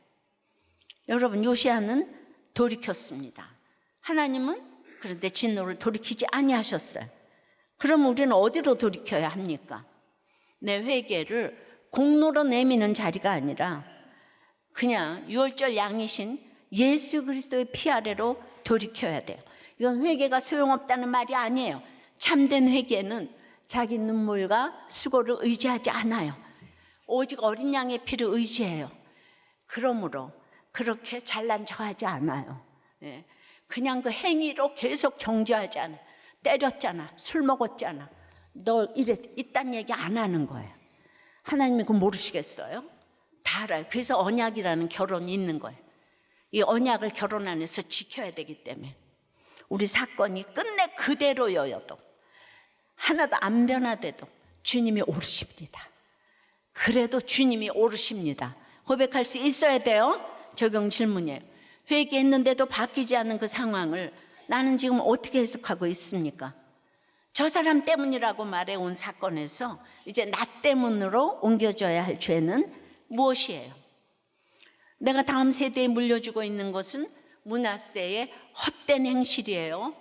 여러분, 요시야는 돌이켰습니다. 하나님은 그런데 진노를 돌이키지 아니하셨어요. 그럼 우리는 어디로 돌이켜야 합니까? 내 회개를 공로로 내미는 자리가 아니라 그냥 유월절 양이신 예수 그리스도의 피 아래로 돌이켜야 돼요. 이건 회개가 소용없다는 말이 아니에요. 참된 회개는 자기 눈물과 수고를 의지하지 않아요. 오직 어린 양의 피를 의지해요. 그러므로 그렇게 잘난 척하지 않아요. 그냥 그 행위로 계속 정죄하지 않아요. 때렸잖아, 술 먹었잖아, 너 이딴 얘기 안 하는 거예요. 하나님이 그거 모르시겠어요? 다 알아요. 그래서 언약이라는 결혼이 있는 거예요. 이 언약을 결혼 안에서 지켜야 되기 때문에 우리 사건이 끝내 그대로여도 하나도 안 변화돼도 주님이 오르십니다. 그래도 주님이 오르십니다. 고백할 수 있어야 돼요. 적용 질문이에요. 회개했는데도 바뀌지 않은 그 상황을 나는 지금 어떻게 해석하고 있습니까? 저 사람 때문이라고 말해온 사건에서 이제 나 때문으로 옮겨져야 할 죄는 무엇이에요? 내가 다음 세대에 물려주고 있는 것은 므낫세의 헛된 행실이에요.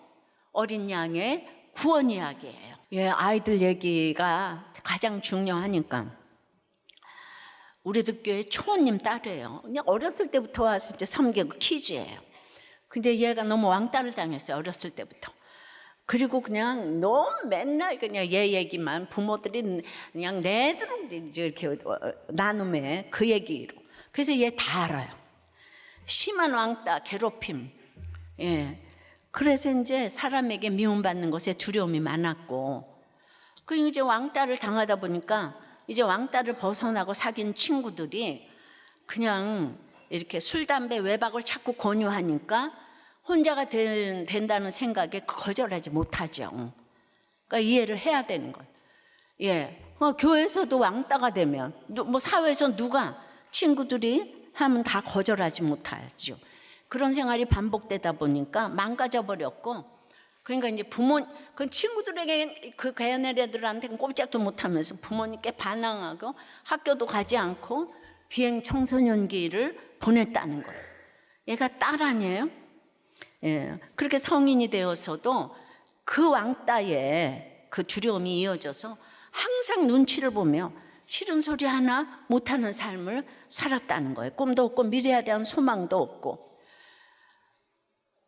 어린 양의 구원 이야기예요. 아이들 얘기가 가장 중요하니까 우리 교회 초원님 딸이에요. 그냥 어렸을 때부터 와서 이제 섬기고 키즈예요. 근데 얘가 너무 왕따를 당했어요. 어렸을 때부터. 그리고 그냥 너무 맨날 그냥 얘 얘기만 부모들이 그냥 내도록 이렇게 나눔해 그 얘기로. 그래서 얘 다 알아요. 심한 왕따, 괴롭힘. 그래서 이제 사람에게 미움받는 것에 두려움이 많았고, 그 이제 왕따를 당하다 보니까 이제 왕따를 벗어나고 사귄 친구들이 그냥 이렇게 술, 담배, 외박을 자꾸 권유하니까 혼자가 된다는 생각에 거절하지 못하죠. 그러니까 이해를 해야 되는 거예요. 교회에서도 왕따가 되면 뭐 사회에서 누가 친구들이 하면 다 거절하지 못하죠. 그런 생활이 반복되다 보니까 망가져 버렸고, 그러니까 이제 그 친구들에게 그 걔네들한테는 꼼짝도 못하면서 부모님께 반항하고 학교도 가지 않고 비행 청소년기를 보냈다는 거예요. 얘가 딸 아니에요? 그렇게 성인이 되어서도 그 왕따에 그 두려움이 이어져서 항상 눈치를 보며 싫은 소리 하나 못하는 삶을 살았다는 거예요. 꿈도 없고 미래에 대한 소망도 없고.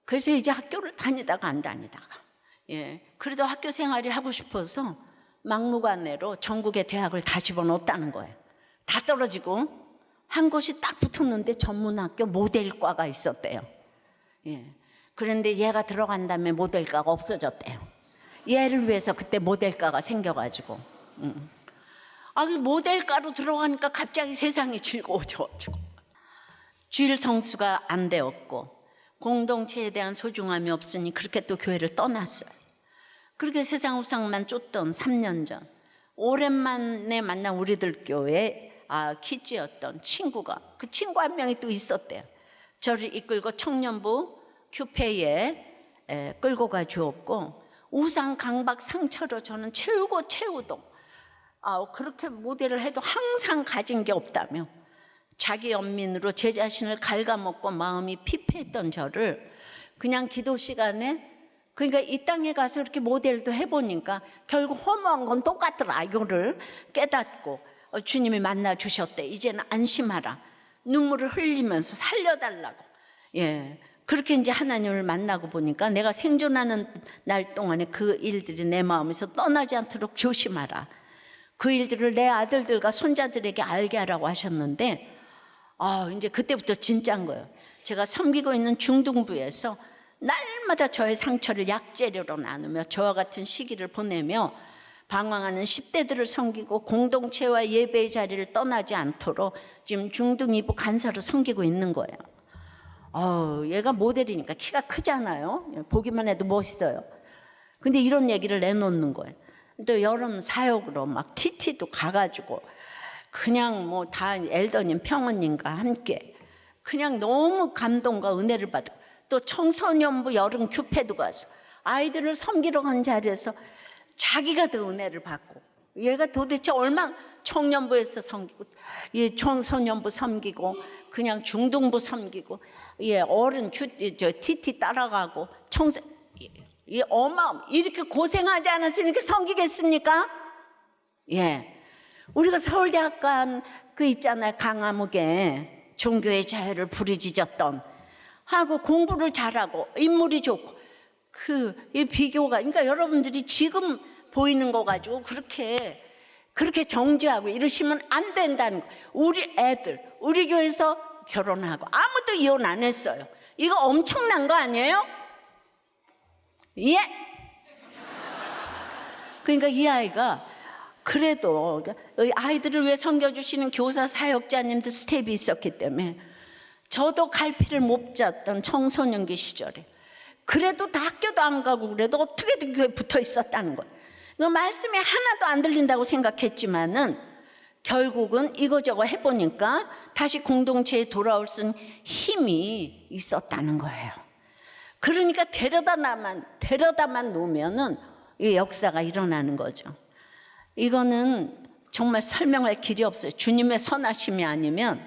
그래서 이제 학교를 다니다가 안 다니다가 그래도 학교 생활이 하고 싶어서 막무가내로 전국의 대학을 다 집어넣었다는 거예요. 다 떨어지고 한 곳이 딱 붙었는데 전문학교 모델과가 있었대요. 그런데 얘가 들어간 다음에 모델과가 없어졌대요. 얘를 위해서 그때 모델과가 생겨가지고 모델과로 들어가니까 갑자기 세상이 즐거워져가지고 주일 성수가 안 되었고 공동체에 대한 소중함이 없으니 그렇게 또 교회를 떠났어요. 그렇게 세상 우상만 쫓던 3년 전 오랜만에 만난 우리들 교회 키즈였던 친구가, 그 친구 한 명이 또 있었대요. 저를 이끌고 청년부 큐페이에 끌고 가 주었고 우상 강박 상처로 저는 채우도 그렇게 모델을 해도 항상 가진 게 없다며 자기 연민으로 제 자신을 갉아먹고 마음이 피폐했던 저를 그냥 기도 시간에, 그러니까 이 땅에 가서 이렇게 모델도 해보니까 결국 허무한 건 똑같더라. 이거를 깨닫고 주님이 만나 주셨대. 이제는 안심하라. 눈물을 흘리면서 살려달라고. 그렇게 이제 하나님을 만나고 보니까 내가 생존하는 날 동안에 그 일들이 내 마음에서 떠나지 않도록 조심하라. 그 일들을 내 아들들과 손자들에게 알게 하라고 하셨는데 이제 그때부터 진짜인 거예요. 제가 섬기고 있는 중등부에서 날마다 저의 상처를 약재료로 나누며 저와 같은 시기를 보내며 방황하는 10대들을 섬기고 공동체와 예배의 자리를 떠나지 않도록 지금 중등 2부 간사로 섬기고 있는 거예요. 얘가 모델이니까 키가 크잖아요. 보기만 해도 멋있어요. 근데 이런 얘기를 내놓는 거예요. 또 여름 사역으로 막 TT도 가가지고 그냥 뭐 다 엘더님, 평원님과 함께 그냥 너무 감동과 은혜를 받고 또 청소년부 여름 교회도 가서 아이들을 섬기러 간 자리에서 자기가 더 은혜를 받고 얘가 도대체 얼마나 청년부에서 섬기고 청소년부 섬기고 그냥 중등부 섬기고 어른 TT 따라가고 이렇게 고생하지 않았으니까 섬기겠습니까? 우리가 서울대학관 그 있잖아요. 강화묵에 종교의 자유를 부르짖었던 하고 공부를 잘하고 인물이 좋고 이 비교가 그러니까 여러분들이 지금 보이는 거 가지고 그렇게 정죄하고 이러시면 안 된다는 거. 우리 애들 우리 교회에서 결혼하고 아무도 이혼 안 했어요. 이거 엄청난 거 아니에요? 그러니까 이 아이가 그래도 아이들을 위해 섬겨주시는 교사 사역자님들 스텝이 있었기 때문에 저도 갈피를 못 잡던 청소년기 시절에 그래도 다 학교도 안 가고 그래도 어떻게든 교회에 붙어 있었다는 거예요. 말씀이 하나도 안 들린다고 생각했지만은 결국은 이거저거 해보니까 다시 공동체에 돌아올 수 있는 힘이 있었다는 거예요. 그러니까 데려다만 놓으면은 이 역사가 일어나는 거죠. 이거는 정말 설명할 길이 없어요. 주님의 선하심이 아니면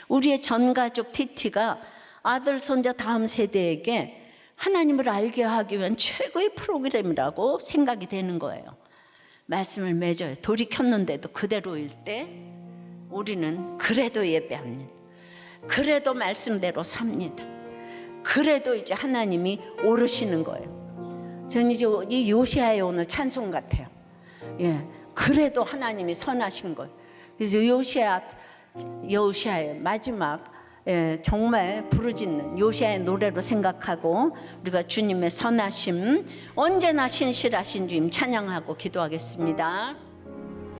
우리의 전 가족 TT가 아들, 손자 다음 세대에게 하나님을 알게 하기 위한 최고의 프로그램이라고 생각이 되는 거예요. 말씀을 맺어요. 돌이 켰는데도 그대로일 때 우리는 그래도 예배합니다. 그래도 말씀대로 삽니다. 그래도 이제 하나님이 오르시는 거예요. 저는 이제 이 요시아의 오늘 찬송 같아요. 그래도 하나님이 선하신 거예요. 그래서 요시아의 마지막 정말 부르짖는 요시아의 노래로 생각하고 우리가 주님의 선하심 언제나 신실하신 주님 찬양하고 기도하겠습니다.